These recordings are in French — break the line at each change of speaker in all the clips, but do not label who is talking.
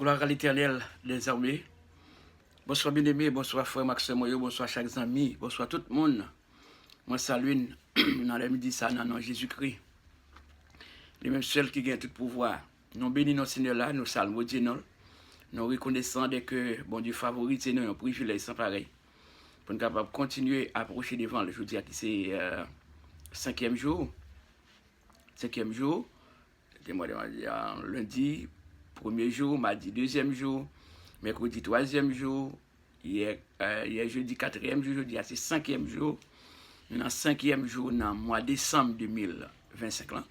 Gloire à l'Éternel des armées. Bonsoir bien-aimés, bonsoir frère Maxime, bonsoir chaque ami, bonsoir tout le monde. Moi salue dans la midi ça dans le nom de Jésus-Christ. Les mêmes seuls qui gagnent tout pouvoir. Nous bénissons Seigneur là, nous saluons Dieu non. Nous reconnaissons que bon Dieu favorise nous un privilège sans pareil. Pour nous capables continuer à approcher devant le jeudi qui c'est cinquième jour. Cinquième jour. Lundi, premier jour, mardi, deuxième jour, mercredi, troisième jour, hier jeudi, quatrième jour, jeudi, c'est cinquième jour. Nous dans cinquième jour, dans le mois de décembre 2025. Là.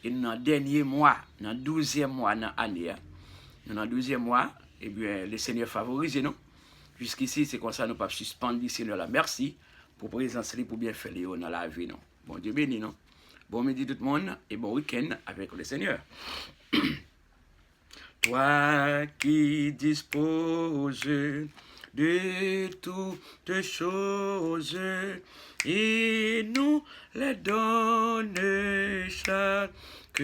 Et dans le dernier mois, dans le 12e mois dans l'année, dans le 12e mois, eh bien, le Seigneur favorise nous. Jusqu'ici, c'est comme ça, nous ne pouvons pas suspendre le Seigneur là. Merci pour présence, pour bien faire dans la vie. Non. Bon Dieu béni, non? Bon midi tout le monde et bon week-end avec le Seigneur. Toi qui disposes de toutes choses et nous les donnes chaque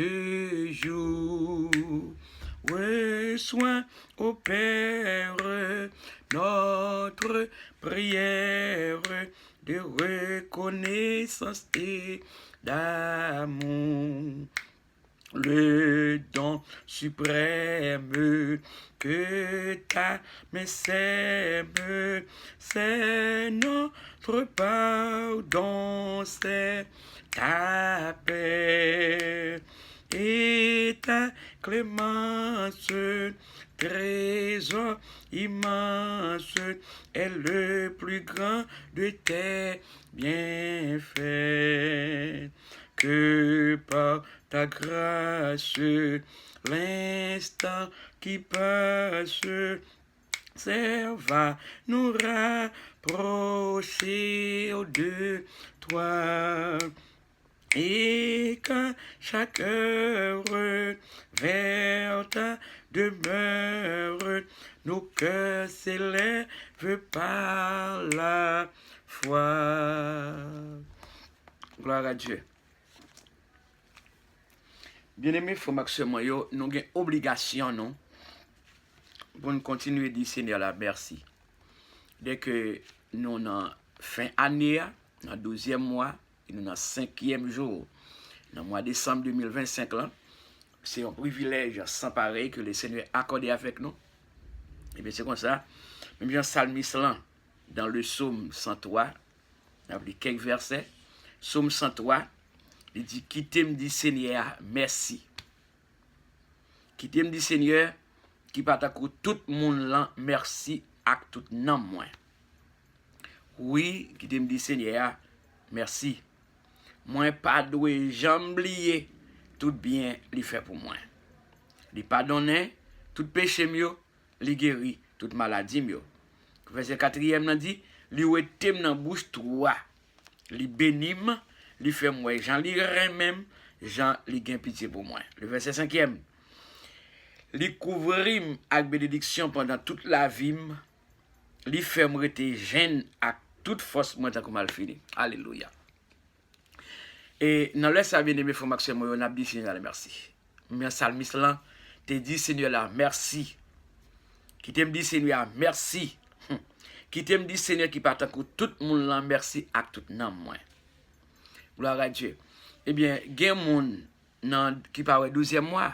jour. Reçois, ô Père, notre prière de reconnaissance et d'amour. Le don suprême que ta main sème, c'est notre pardon, c'est ta paix et ta clémence, trésor immense, est le plus grand de tes bienfaits. Que par ta grâce, l'instant qui passe serve à nous rapprocher de toi. Et qu'à chaque heure vers ta demeure, nos cœurs s'élèvent par la foi. Gloire à Dieu. Bien-aimés, frère Maxime, nous avons une obligation non, pour nous continuer à dire Seigneur la merci. Dès que nous avons fin année, dans le 12e mois, et nous dans le 5e jour, dans le mois de décembre 2025, c'est un privilège sans pareil que le Seigneur a accordé avec nous. Et bien c'est comme ça, même Jean Salmiste dans le psaume 103, on a pris quelques versets, psaume 103, il dit, qui t'aime dit Seigneur, merci. Qui t'aime dit Seigneur, qui patakou tout le monde là, merci à tout nom moi. Oui, qui t'aime dit Seigneur, merci. Moi pas doué jamblier tout bien li fait pour moi. Li pardonne tout péché mio, li guéri toute maladie mio. Verset 4e nan dit, li ouetem nan bouche toi, li bénim, li fait moi, Jean li même, Jean li gen pitié pour moi. Le verset 5e, li couvrim avec bénédiction pendant toute la vie, li fait moi rete jeune à toute force moi tant que mal fini. Alléluia. Et dans le ça bien aimé frère Maxime, on a dit Seigneur la merci. Mais psalmiste là te dit Seigneur la merci. Qui t'aime dit Seigneur merci. Qui t'aime dit Seigneur qui partant tout le monde là merci à tout nom moi. Gloire à Dieu. Eh bien, il y a des gens qui parlent 12e mois.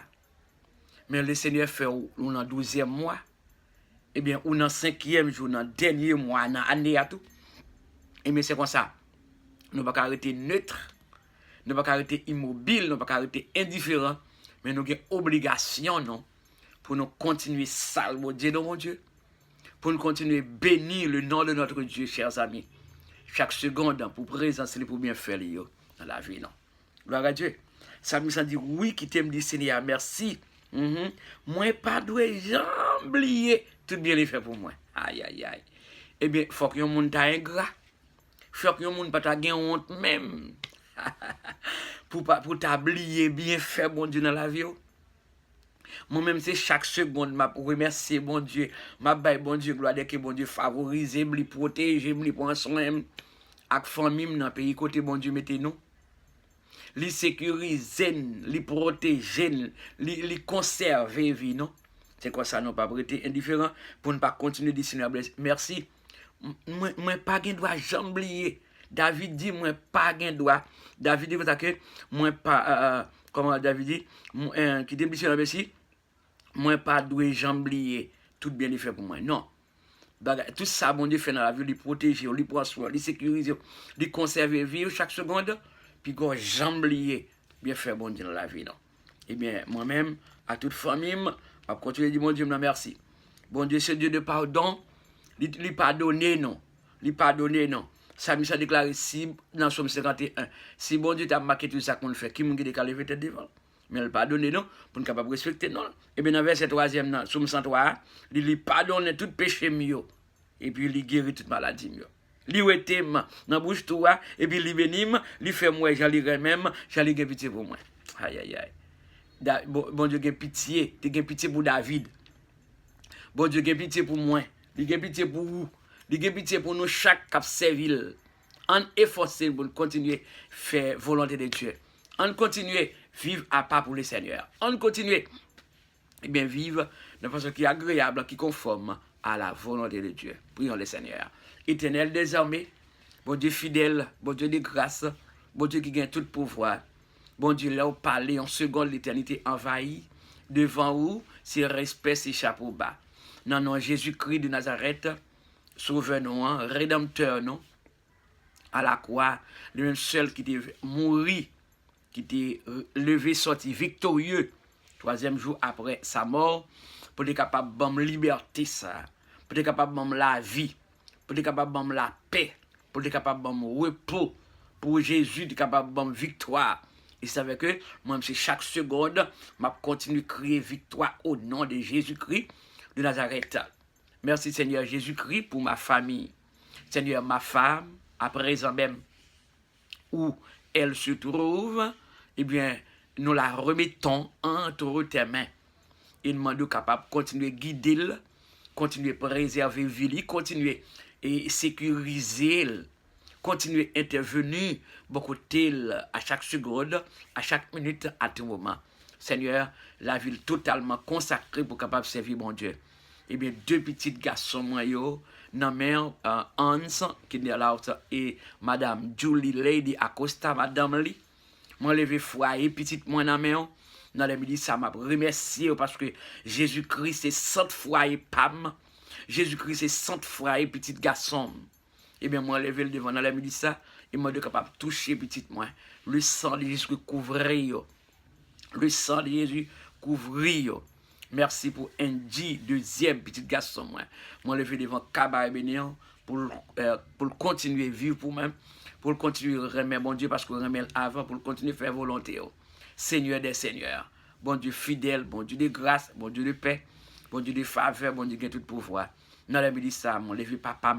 Mais le Seigneur fait ou dans 12e mois. Eh bien, ou dans 5e jour, dans le dernier mois, dans l'année à tout. Et bien, c'est comme ça. Nous ne pouvons pas arrêter neutre. Nous ne pouvons pas arrêter immobile. Nous ne pouvons pas arrêter indifférent. Mais nous avons une obligation, non, pour nous continuer salver Dieu, mon Dieu. Pour nous continuer à bénir le nom de notre Dieu, chers amis. Chaque seconde, pour présence, pour bien faire dans la vie, non. Gloire à Dieu. Ça me dit, oui, qui t'aime dit, Seigneur, merci. Moi, pas doué, j'oublié tout bien les fait pour moi. Aïe, aïe, aïe. Eh bien, il faut que le monde t'a ingrat. Il faut que le monde pas t'a honte même. pour t'oublier bien fait, bon Dieu, dans la vie. Moi-même, c'est chaque seconde, je remercie bon Dieu. Je baille bon Dieu, gloire que bon Dieu favorise, me protège, me prend soin. Avec famille dans le pays côté bon Dieu mettez nous. Li sécurise, li protège, li conserve vie non. C'est quoi ça, non pas prêter indifférent pour ne pas continuer de Seigneur blesse. Merci. Moi pas gain droit jamais oublier. David dit moi pas gain droit. David dit que moi pas comment David dit qui dit Seigneur blesse. Moi pas doué jamais oublier tout bien fait pour moi. Non. Tout ça bon Dieu fait dans la vie, lui protéger, lui prendre soin, lui sécuriser, lui conserver vivre chaque seconde puis qu'on jamais oublier bien fait bon Dieu dans la vie non. Eh bien moi-même à toute famille à continuer de dire mon Dieu merci. Bon Dieu c'est Dieu de pardon, lui pardonner non. Lui pardonner non. Ça me déclaré si dans Somme 51, si bon Dieu t'a marqué tout ça qu'on fait, qui m'a dit qu'à lever tête devant. Mais il pardonne non pour ne capable respecter non. Et bien dans verset 3e dans Somme 103, il lui pardonne tout péché mieux et puis il guérit toute maladie mieux. Li wete dans bouche toi et puis li bénim, li fait moi j'allais même, j'allais gagner pitié pour moi. Aïe aïe aïe. Bon Dieu gagne pitié, tu gagne pitié pour David. Bon Dieu gagne pitié pour moi, il gagne pitié pour vous. Il gagne pitié pour nous chaque cap servil. On efforcer pour continuer faire volonté de Dieu. On continue vivre à pas pour le Seigneur. On continue vivre de façon qui est agréable, qui est conforme à la volonté de Dieu. Prions le Seigneur. Éternel désormais, bon Dieu fidèle, bon Dieu de grâce, bon Dieu qui gagne tout pouvoir. Bon Dieu, là où parler en seconde, l'éternité envahie. Devant vous, c'est respect, c'est chapeau bas. Non, non, Jésus-Christ de Nazareth, sauveur-nous, rédempteur, non? À la croix, le même seul qui était mort, qui était levé, sorti victorieux, 3e jour après sa mort, pour être capable de me liberté, ça, pour être capable de me la vie, pour être capable de me la paix, pour être capable de me repos, pour Jésus, être capable de me victoire. Et c'est avec que moi, c'est chaque seconde, je continue de crier victoire au nom de Jésus-Christ de Nazareth. Merci Seigneur Jésus-Christ pour ma famille. Seigneur, ma femme, à présent même, où elle se trouve, eh bien, nous la remettons entre tes mains. Et nous demandons capable de continuer à guider, continuer à préserver vie, continuer à sécuriser, continuer à intervenir beaucoup à chaque seconde, à chaque minute, à tout moment. Seigneur, la ville totalement consacrée pour capable de servir mon Dieu. Eh bien, 2 petits garçons, moi, non mère Hans, qui est là, et Madame Julie Lady Acosta, Madame Lee. Moi, levé foyer, petite moi, non mère. Dans les midi, ça m'a remercié parce que Jésus-Christ, c'est 100 foyer, Pam. Jésus-Christ, c'est 100 foyer, petit garçon. Eh bien, moi, levé le devant dans les midi, ça, et moi, de capable de toucher, petite moi. Le sang de Jésus couvrir. Le sang de Jésus couvrir. Merci pour Andy, 2e petit garçon. Moi, levé devant Kaba et Bénéant pour continuer à vivre pour moi, pour continuer à remettre mon Dieu parce qu'on remet avant, pour continuer à faire volonté. Seigneur des seigneurs, bon Dieu fidèle, bon Dieu de grâce, bon Dieu de paix, bon Dieu de faveur, bon Dieu qui a tout pouvoir. Dans le midi ça, mon levé papa,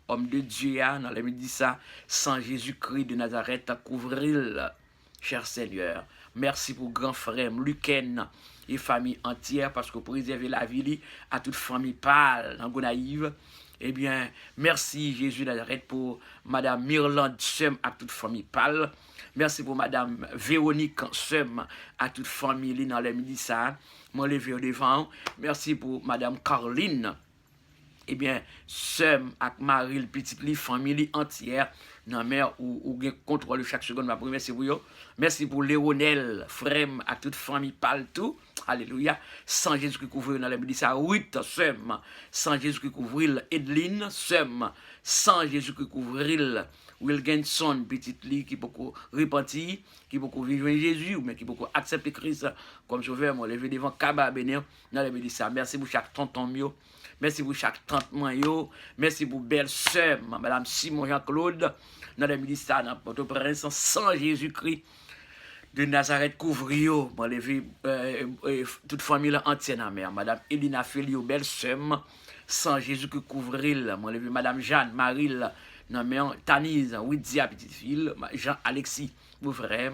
homme de Dieu, dans le midi ça, sans Jésus-Christ de Nazareth, couvrir, cher Seigneur. Merci pour grand frère Luquen et famille entière parce que pour préserver la vie à toute famille pâle, dans Gonaïve. Eh bien, merci Jésus Nazareth pour Madame Myrlande Sem à toute famille pâle. Merci pour Madame Véronique Sem à toute famille dans le midi ça. Moi levé au devant. Merci pour Madame Caroline. Eh bien, Sem avec Marie, le petit famille entière. Non, mère, ou contrôle chaque seconde, ma première, c'est pour vous. Merci pour Léonel, frère, à toute famille, parle tout. Alléluia. Sans Jésus qui couvre dans la midi, ça, 8, Sem. Sans Jésus qui couvre Edline, Sem. Sans Jésus qui couvre Wilkinson, petite lit, qui beaucoup repentir, qui beaucoup vivre en Jésus, mais qui beaucoup accepter Christ comme sauveur. Moi, levé devant Kaba Bénéo, dans la midi, ça. Merci pour chaque tonton mio. Merci pour chaque tante Mayo. Merci pour belle sœur, Madame Simon Jean-Claude. Dans le ministère, dans Port-au-Prince, sans Jésus-Christ de Nazareth couvrio. Moi, levé toute famille entière dans la mer. Madame Elina Félio, belle sœur, sans Jésus-Christ couvrir. Moi, levé Madame Jeanne, Marie, dans la mer. Tanise, Widia, petite fille. Jean-Alexis, mon frère.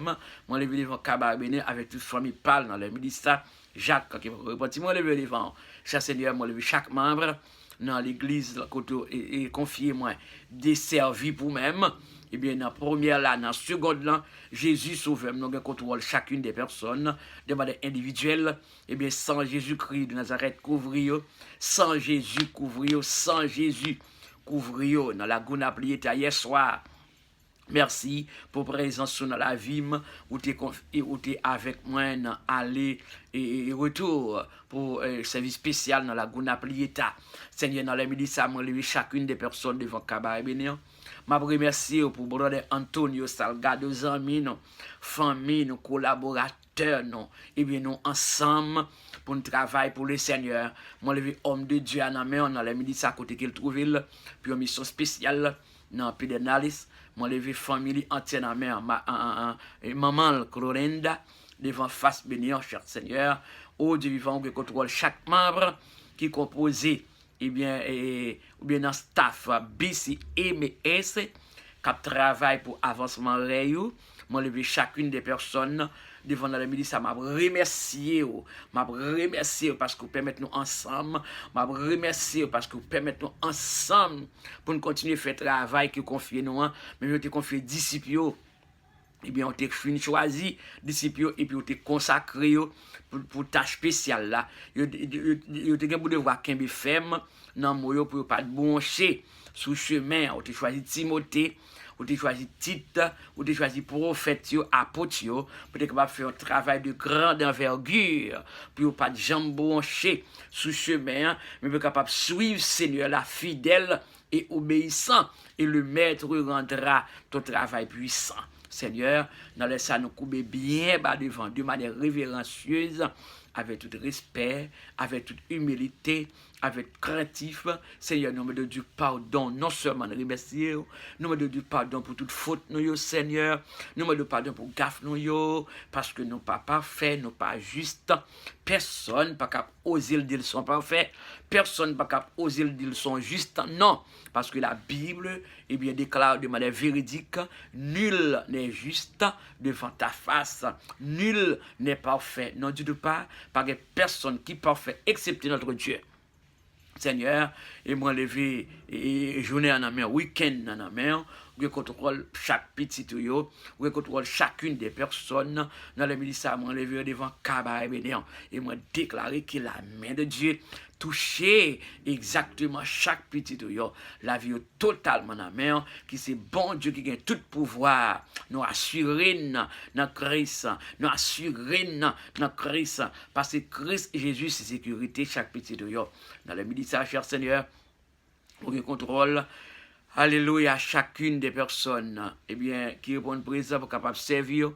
Moi, levé devant Kababene avec toute famille pâle dans le ministère. Jacques, qui repartit, moi levé devant. Cher Seigneur, moi levé chaque membre dans l'église, et confiez-moi des services pour même. Eh bien, dans la première là, dans la seconde là, Jésus sauve, nous contrôle chacune des personnes, de manière individuelle. Eh bien, sans Jésus-Christ de Nazareth couvrir, sans Jésus couvrir, sans Jésus couvrir, dans la gouna plié hier soir. Merci pour présence dans la vie, où tu es avec moi dans aller et retour pour service spécial dans la Gouna Plieta. Seigneur, dans les midi, ça m'a levé chacune des personnes devant Kabaye Bénéan. Je remercie pour brother Antonio Salgado, amis, famille, nos collaborateurs, et bien nous ensemble pour nous travailler pour le Seigneur. Je levé homme de Dieu à la main dans les midi, ça côté qu'il trouve, puis une mission spéciale dans Pédenalis. Moi, levé famille entière en main, maman Clorenda, devant face bénir, cher Seigneur. Oh Dieu vivant, qui contrôle chaque membre qui est composé, ou bien dans staff BCMS, qui travaille pour avancement réel. Moi, levé chacune des personnes devant le midi, ça m'a remercié. M'a remercié parce que vous permettez nous ensemble. M'a remercié parce que vous permettez nous ensemble pour nous continuer à faire le travail que vous confiez nous. Mais vous avez confié disciples. Eh bien, on t'a choisi disciples et puis on t'a consacré pour tâche spéciale là. Vous avez devoir qu'un femme non moi pour pas de brancher sous chemin. On t'a choisi Timothée. Ou tu choisi titre, ou tu choisi prophète, apôtre, pour être capable de faire un travail de grande envergure, pour pas de jambes branchées sous chemin, mais pour être capable de suivre Seigneur la fidèle et obéissant, et le maître rendra ton travail puissant. Seigneur, dans les ça nous couper bien bas devant, de manière révérencieuse, avec tout respect, avec toute humilité, avec craintif. Seigneur, nous me donne du pardon, non seulement de remercier, nous me donne du pardon pour toute faute, nous, Seigneur, nous me donne pardon pour gaffe, nous, parce que nous pas parfaits, nous pas justes. Personne pas capable oser le dire qu'ils sont parfaits, personne pas capable oser le dire qu'ils sont justes, non, parce que la Bible, eh bien, déclare de manière véridique, nul n'est juste devant ta face, nul n'est parfait, non, du tout pas de personne qui est parfait, excepté notre Dieu. Seigneur, et moi lever et journée en mer, week-end en mer, où contrôle chaque petit tuyau, où contrôle chacune des personnes dans le ministère, moi lever devant Kabaye Bénéan et moi déclarer que la main de Dieu toucher exactement chaque petit tuyau, la vie totalement en mer, qui c'est bon Dieu qui gagne tout pouvoir, nous assurer dans Christ, nous assurer dans Christ, parce que Christ Jésus c'est sécurité chaque petit tuyau. Dans le ministère, cher Seigneur, pour le contrôle, alléluia, chacune des personnes, eh bien, qui répondent présent pour capable servir,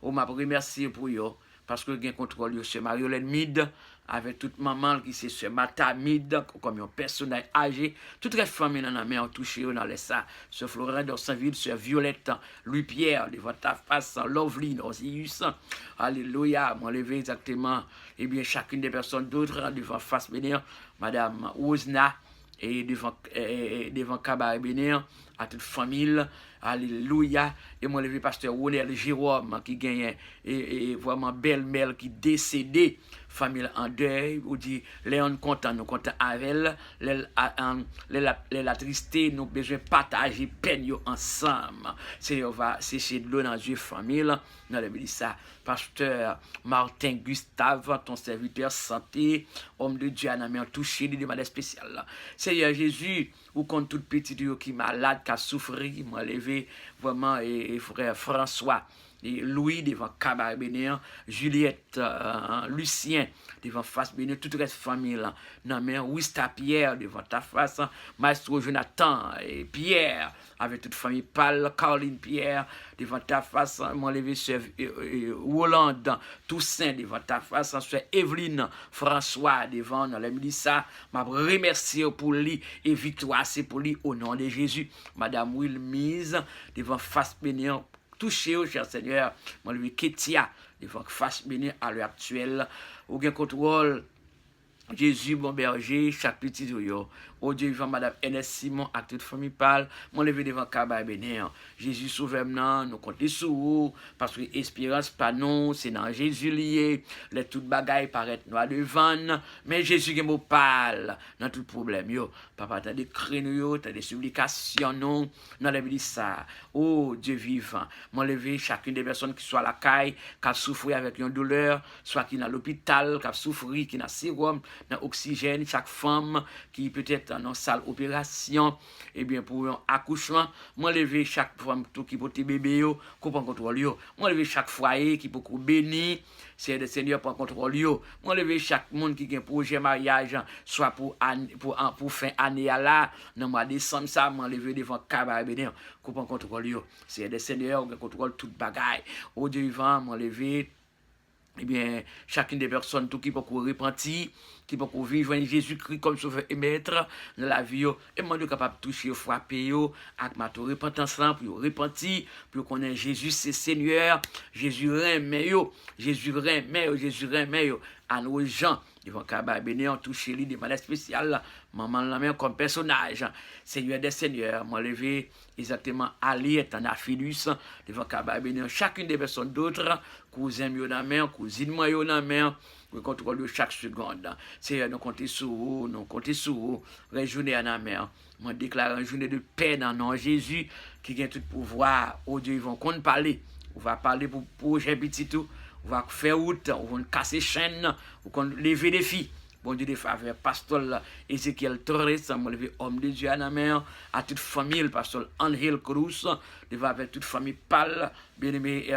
on m'a remercié pour eux, parce que le contrôle, c'est Mariolène Mide, avec toute maman qui c'est ce Mata Mide, comme un personnage âgé, toute la famille dans la main ont touché dans les ça, ce Florent d'Orsainville, ce Violette, Louis-Pierre, devant ta face, Lovely, Osius, alléluia, moi levé exactement, eh bien, chacune des personnes d'autres, devant face bénir, Madame Ousna, et devant Kabaye Bénéan, à toute famille, alléluia, et moi levé pasteur Ronel Jérôme qui gagne et vraiment belle-mère qui décédée, famille en deuil, ou dit Léon content, nous content avec elle, la tristesse, nous besoin partager peine ensemble. C'est chez de l'eau dans Dieu famille, dans le ministère, pasteur Martin Gustave, ton serviteur santé, homme de Dieu, en a touché de manière spéciale. Seigneur Jésus, ou contre tout petit qui est malade, qui a souffert, m'a levé vraiment, et frère François, et Louis devant Kabaye Bénéan, Juliette, Lucien devant face Bénéan, toute la famille là, non mais Wista Pierre devant ta face, Maestro Jonathan et Pierre avec toute famille Paul, Caroline Pierre devant ta face, moi levé sur Roland Toussaint devant ta face, sur Evelyne François devant dans la Mélissa, m'a remercié pour lui et victoire c'est pour lui au nom de Jésus, Madame Wilmise devant face Bénéan. Touché au cher Seigneur, moi lui Ketia, devant face béni à l'heure actuelle, au gain contrôle, Jésus, bon berger, chaque petit tuyau, Oh Dieu vivant, Madame Ernest Simon, avec toute famille parle, moi levé devant Kaba Bénéan. Jésus sauve-moi, nous comptons sur vous, parce que l'espérance pas non, c'est dans Jésus lié, les toutes bagailles paraissent noires devant, mais Jésus qui me parle dans tout problème. Yo, papa, t'as des cris, t'as des supplications, non, dans la vie ça. Oh Dieu vivant, moi levé chacune des personnes qui sont à la caille, qui a souffert avec une douleur, soit qui est dans l'hôpital, qui a souffert, qui a sérum, dans l'oxygène, chaque femme qui peut-être dans une salle opération, et bien pour un accouchement, moi lever chaque femme qui porte bébé, qui prend contrôle, moi lever chaque foyer qui peut bénir, c'est le Seigneur prend contrôle, moi lever chaque monde qui a un projet mariage, soit pour fin année là, dans le mois de décembre, ça, moi lever devant Kaba Bénéan, qui prend contrôle, c'est le Seigneur qui contrôle toute bagaille. Au Dieu vivant, moi lever, eh bien, chacune des personnes tout qui peut repentir, qui peut vivre Jésus-Christ comme sauveur et maître dans la vie, et moi de capable de toucher, frapper, avec ma repentance là, pour repentir, pour connaître Jésus, c'est Seigneur, Jésus remet, Jésus remet, Jésus remet, à nos gens. Ils vont Bénéan toucher lui de manière spéciale, maman la main comme personnage, Seigneur des Seigneurs, moi levé exactement Ali est en Aphilus, devant Bénéan, chacune des personnes d'autres, cousins dans la main, cousine moi dans la main, we contrôle chaque seconde. Seigneur, nous comptons sur vous, nous comptons sur vous, réjournée en la main. Moi déclare une journée de paix dans le nom de Jésus, qui a tout pouvoir. Oh Dieu, ils vont qu'on parler. On va parler pour projet petit tout. On va faire route, on va casser chaîne, on va lever des filles. Bon Dieu de faveur, pasteur Ezekiel Torres, moi lever homme de Dieu à la mer, à toute famille, le pasteur Angel Cruz, devant avec toute famille Pal, bien-aimé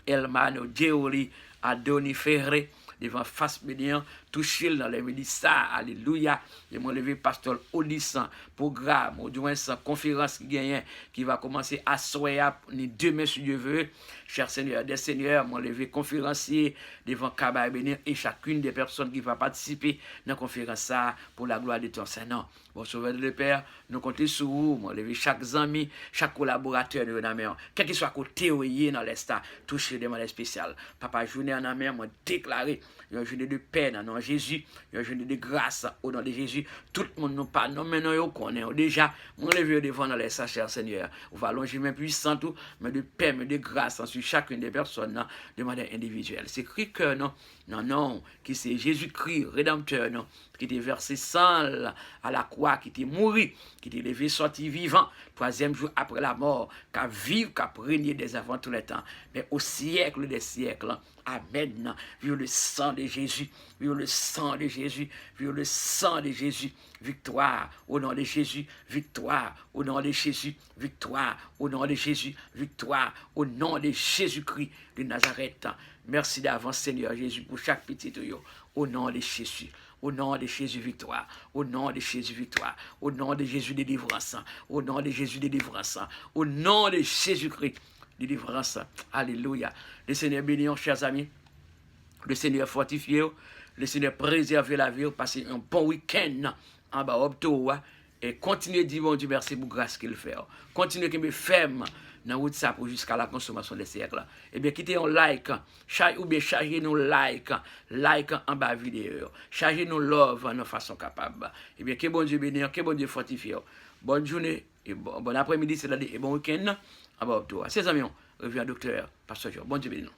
Elmano Djeoli, Adoni Ferré, devant face bénéant, touché dans les médicins, alléluia. Et moi levé pasteur Olis, programme, au moins sa conférence qui gagne, qui va commencer à soyer ni demain si Dieu veut. Cher Seigneur, des Seigneurs, moi levé conférencier devant Kaba Bénéant et chacune des personnes qui va participer dans la conférence pour la gloire de ton Seigneur. Bon Sauveur de Père, nous comptons sur vous, moi levé chaque ami, chaque collaborateur de la mer, quel qu'il soit côté ou dans l'estat, touché de manière spéciale. Papa, journée en mer, moi déclaré une journée de paix dans le nom de Jésus, une journée de grâce au nom de Jésus. Tout le monde nous parle, non, mais nous connaissons déjà, mon levé devant dans les cher Seigneur. On va allonger mes puissants, mais de paix, mais de grâce sur chacune des personnes de manière individuelle. C'est écrit que non, qui c'est Jésus-Christ, rédempteur, non, qui était versé sang à la croix, qui était mort, qui était levé, sorti vivant, troisième jour après la mort, qui a vécu, qui a régné des avant tous les temps, mais au siècle des siècles. Amen. Vive le sang de Jésus, vive le sang de Jésus, vive le sang de Jésus. Victoire au nom de Jésus, victoire au nom de Jésus, victoire au nom de Jésus, victoire au nom de Jésus-Christ de Nazareth. Merci d'avance, Seigneur Jésus, pour chaque petit tuyau. Au nom de Jésus. Au nom de Jésus, victoire. Au nom de Jésus, victoire. Au nom de Jésus, délivrance. Au nom de Jésus, délivrance. Au nom de Jésus-Christ, délivrance. Alléluia. Le Seigneur bénit, chers amis. Le Seigneur fortifie. Le Seigneur préserve la vie. Passez un bon week-end en bas au et continuez de dire, bon Dieu, merci pour grâce qu'il fait. Continuez de me ferme dans WhatsApp jusqu'à la consommation des siècles. Eh bien, quittez un like, ou bien chargez nous like en bas vidéo. Chargez nous love de façon capable. Eh bien, que bon Dieu bénisse, que bon Dieu fortifie. Bonne journée, et bon après-midi, c'est-à-dire, et bon week-end en bas au tour. Ses amis, revient docteur, pasteur, bon Dieu bénisse.